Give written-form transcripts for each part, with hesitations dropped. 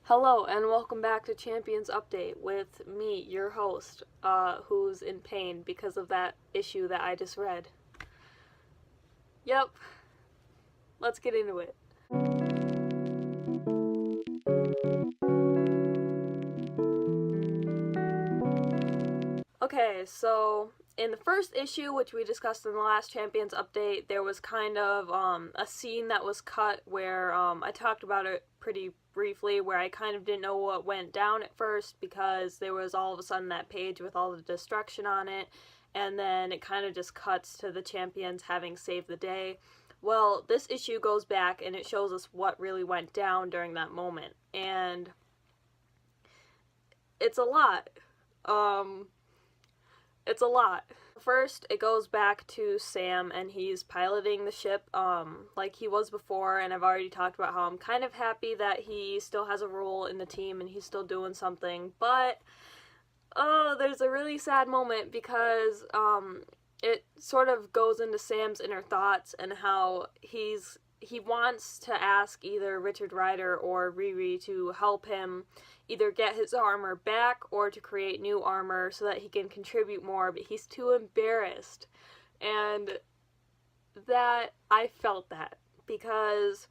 Hello and welcome back to Champions Update with me, your host, who's in pain because of that issue that I just read. Yep, let's get into it. Okay, so in the first issue, which we discussed in the last Champions Update, there was kind of a scene that was cut where I talked about it pretty briefly, where I kind of didn't know what went down at first because there was all of a sudden that page with all the destruction on it, and then it kind of just cuts to the champions having saved the day. Well, this issue goes back and it shows us what really went down during that moment, and it's a lot. It's a lot. First, it goes back to Sam, and he's piloting the ship, like he was before, and I've already talked about how I'm kind of happy that he still has a role in the team and he's still doing something, but, there's a really sad moment because, it sort of goes into Sam's inner thoughts and how he wants to ask either Richard Rider or Riri to help him either get his armor back or to create new armor so that he can contribute more, but he's too embarrassed. And that, I felt that, because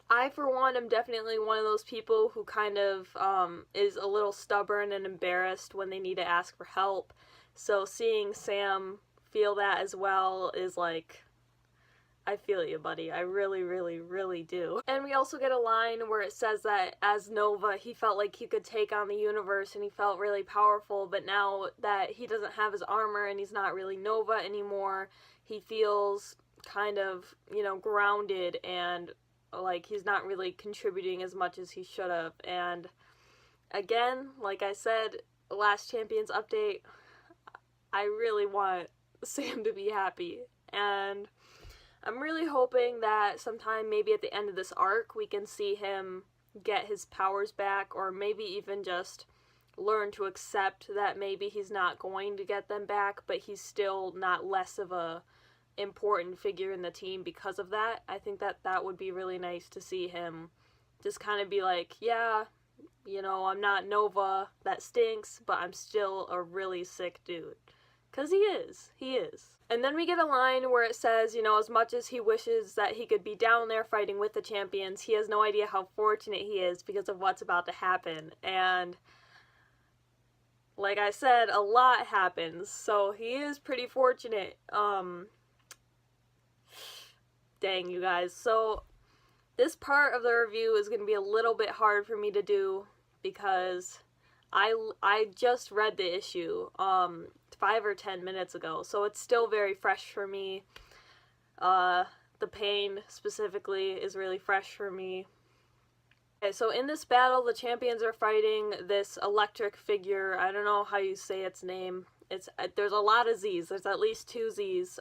I, for one, am definitely one of those people who kind of is a little stubborn and embarrassed when they need to ask for help. So seeing Sam feel that as well is like, I feel you, buddy. I really, really, really do. And we also get a line where it says that as Nova, he felt like he could take on the universe and he felt really powerful, but now that he doesn't have his armor and he's not really Nova anymore, he feels kind of, grounded and like he's not really contributing as much as he should have. And again, like I said, last Champions Update, I really want Sam to be happy. And I'm really hoping that sometime maybe at the end of this arc we can see him get his powers back, or maybe even just learn to accept that maybe he's not going to get them back, but he's still not less of a important figure in the team because of that. I think that would be really nice to see him just kind of be like, yeah, I'm not Nova, that stinks, but I'm still a really sick dude. 'Cause he is. And then we get a line where it says, as much as he wishes that he could be down there fighting with the champions, he has no idea how fortunate he is because of what's about to happen. And like I said, a lot happens, so he is pretty fortunate. Dang, you guys. So this part of the review is going to be a little bit hard for me to do because I just read the issue 5 or 10 minutes ago, so it's still very fresh for me. The pain specifically is really fresh for me. Okay, so in this battle, the champions are fighting this electric figure. I don't know how you say its name. There's a lot of Z's. There's at least 2 Z's.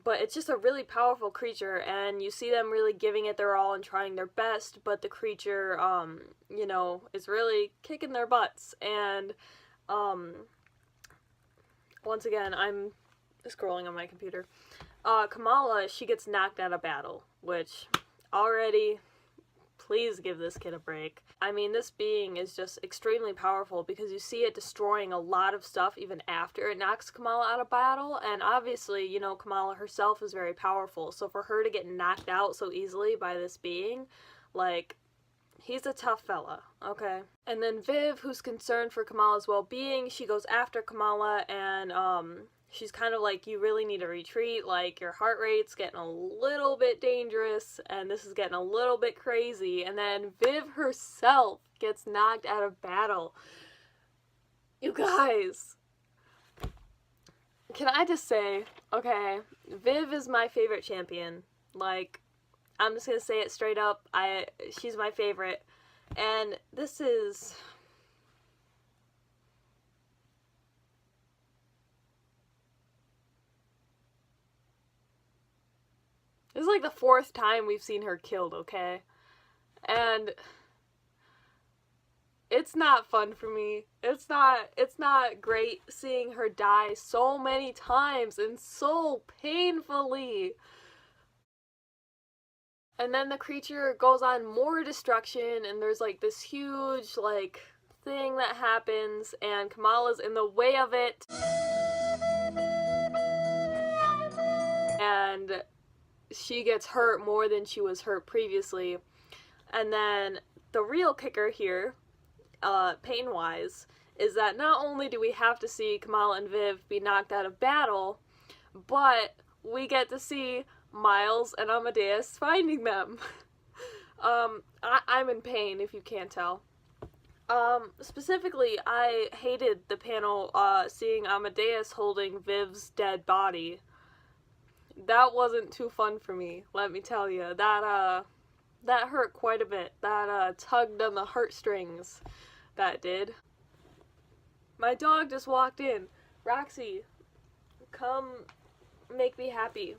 But it's just a really powerful creature, and you see them really giving it their all and trying their best, but the creature, is really kicking their butts. And, once again, I'm scrolling on my computer. Kamala, she gets knocked out of battle, which already, please give this kid a break. I mean, this being is just extremely powerful because you see it destroying a lot of stuff even after it knocks Kamala out of battle, and obviously, Kamala herself is very powerful, so for her to get knocked out so easily by this being, like, he's a tough fella, okay? And then Viv, who's concerned for Kamala's well-being, she goes after Kamala, and, she's kind of like, you really need to retreat, like, your heart rate's getting a little bit dangerous, and this is getting a little bit crazy, and then Viv herself gets knocked out of battle. You guys, can I just say, okay, Viv is my favorite champion. Like, I'm just gonna say it straight up, she's my favorite, and this is like the 4th time we've seen her killed, okay? And it's not fun for me. It's not great seeing her die so many times and so painfully. And then the creature goes on more destruction, and there's like this huge like thing that happens, and Kamala's in the way of it. And she gets hurt more than she was hurt previously. And then the real kicker here, pain-wise, is that not only do we have to see Kamala and Viv be knocked out of battle, but we get to see Miles and Amadeus finding them. I'm in pain, if you can't tell. Specifically, I hated the panel, seeing Amadeus holding Viv's dead body. That wasn't too fun for me, let me tell you. That hurt quite a bit. That, tugged on the heartstrings. That did. My dog just walked in. Roxy, come make me happy.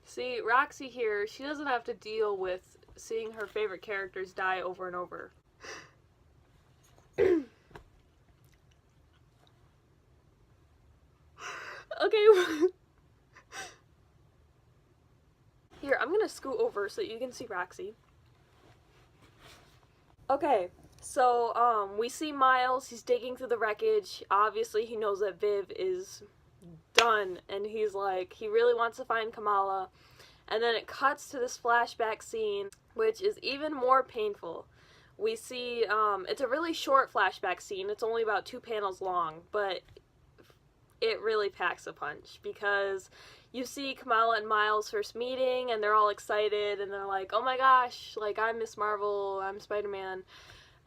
See, Roxy here, she doesn't have to deal with seeing her favorite characters die over and over. Okay. Here, I'm gonna scoot over so you can see Roxy. Okay, so, we see Miles, he's digging through the wreckage. Obviously, he knows that Viv is done, and he's like, he really wants to find Kamala. And then it cuts to this flashback scene, which is even more painful. We see, it's a really short flashback scene. It's only about 2 panels long, but it really packs a punch, because you see Kamala and Miles first meeting, and they're all excited, and they're like, oh my gosh, like, I'm Miss Marvel, I'm Spider-Man,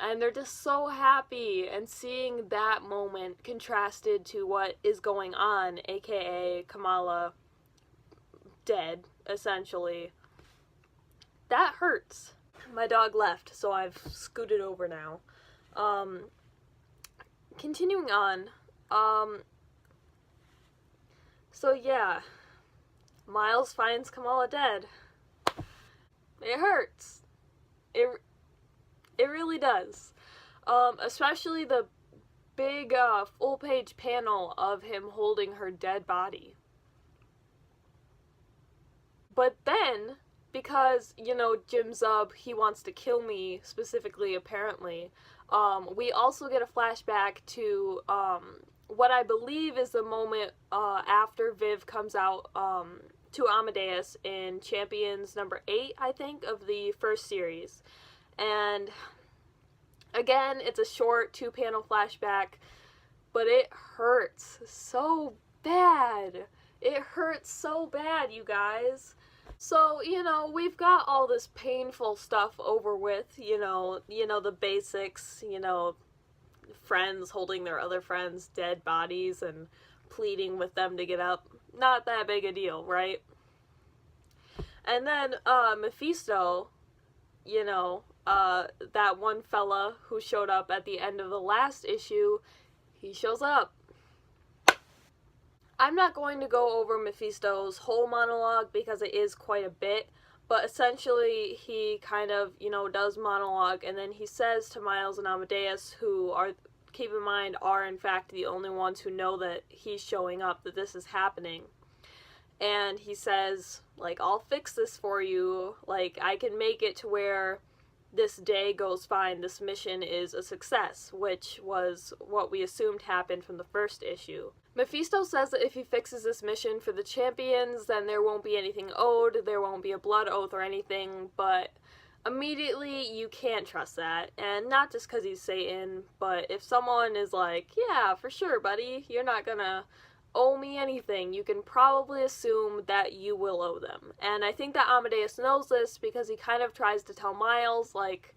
and they're just so happy, and seeing that moment contrasted to what is going on, aka Kamala dead, essentially, that hurts. My dog left, so I've scooted over now. Continuing on, so yeah, Miles finds Kamala dead. It hurts. It really does. Especially the big, full-page panel of him holding her dead body. But then, because, you know, Jim Zub, he wants to kill me, specifically, apparently, we also get a flashback to, what I believe is the moment, after Viv comes out, to Amadeus in Champions number 8, I think, of the first series. And, again, it's a short 2-panel flashback, but it hurts so bad. It hurts so bad, you guys. So, you know, we've got all this painful stuff over with, you know, the basics, you know, friends holding their other friends' dead bodies and pleading with them to get up. Not that big a deal, right? And then, Mephisto, you know, that one fella who showed up at the end of the last issue, he shows up. I'm not going to go over Mephisto's whole monologue because it is quite a bit, but essentially he kind of, you know, does monologue, and then he says to Miles and Amadeus, who are, keep in mind, are in fact the only ones who know that he's showing up, that this is happening. And he says, like, I'll fix this for you, like, I can make it to where this day goes fine, this mission is a success, which was what we assumed happened from the first issue. Mephisto says that if he fixes this mission for the champions, then there won't be anything owed, there won't be a blood oath or anything, but immediately you can't trust that. And not just because he's Satan, but if someone is like, yeah, for sure, buddy, you're not gonna owe me anything, you can probably assume that you will owe them. And I think that Amadeus knows this because he kind of tries to tell Miles, like,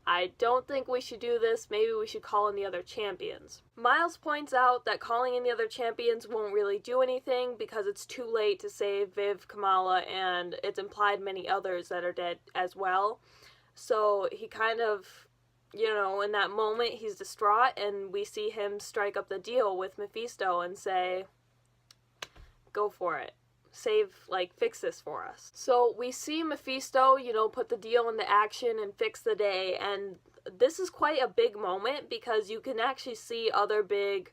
I don't think we should do this, maybe we should call in the other champions. Miles points out that calling in the other champions won't really do anything because it's too late to save Viv, Kamala, and it's implied many others that are dead as well. So he kind of, you know, in that moment he's distraught, and we see him strike up the deal with Mephisto and say, go for it. Save, like, fix this for us. So we see Mephisto, you know, put the deal into action and fix the day, and this is quite a big moment because you can actually see other big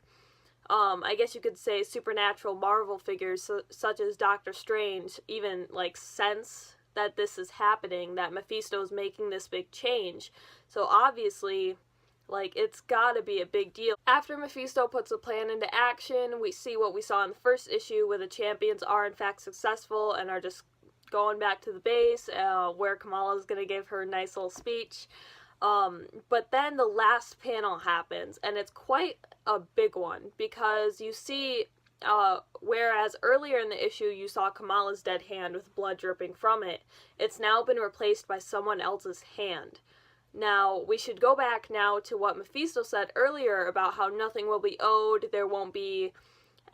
I guess you could say supernatural Marvel figures such as Doctor Strange even like sense that this is happening, that Mephisto's making this big change. So obviously, like, it's gotta be a big deal. After Mephisto puts a plan into action, we see what we saw in the first issue, where the champions are in fact successful and are just going back to the base, where Kamala's gonna give her a nice little speech. But then the last panel happens, and it's quite a big one, because you see, whereas earlier in the issue you saw Kamala's dead hand with blood dripping from it, it's now been replaced by someone else's hand. Now, we should go back now to what Mephisto said earlier about how nothing will be owed, there won't be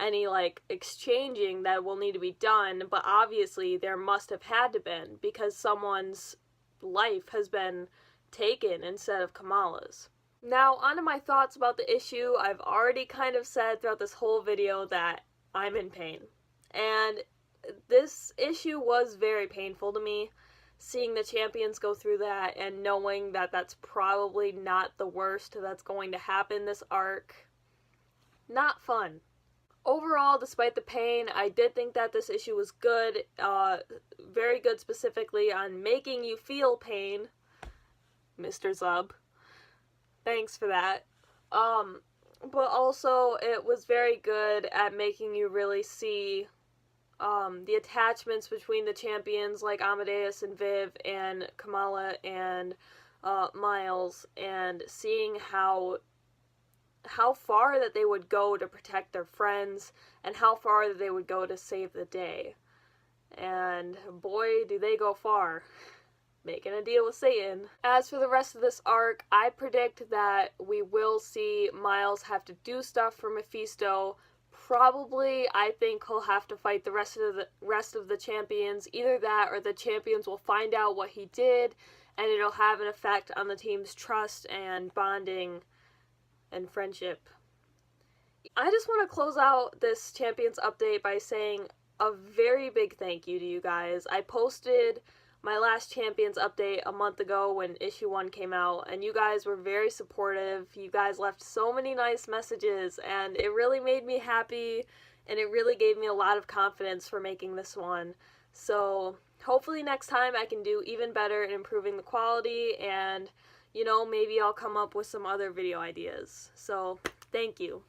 any, like, exchanging that will need to be done, but obviously there must have had to been, because someone's life has been taken instead of Kamala's. Now, onto my thoughts about the issue. I've already kind of said throughout this whole video that I'm in pain. And this issue was very painful to me, seeing the champions go through that and knowing that that's probably not the worst that's going to happen this arc. Not fun. Overall, despite the pain, I did think that this issue was good, very good specifically on making you feel pain, Mr. Zub. Thanks for that. But also, it was very good at making you really see the attachments between the champions like Amadeus and Viv and Kamala and Miles, and seeing how far that they would go to protect their friends and how far that they would go to save the day. And boy, do they go far. Making a deal with Satan. As for the rest of this arc, I predict that we will see Miles have to do stuff for Mephisto. Probably, I think he'll have to fight the rest of the champions. Either that, or the champions will find out what he did, and it'll have an effect on the team's trust and bonding and friendship. I just want to close out this Champions update by saying a very big thank you to you guys. I posted my last Champions update a month ago when issue 1 came out, and you guys were very supportive. You guys left so many nice messages, and it really made me happy, and it really gave me a lot of confidence for making this one. So hopefully next time I can do even better in improving the quality, and, you know, maybe I'll come up with some other video ideas. So thank you.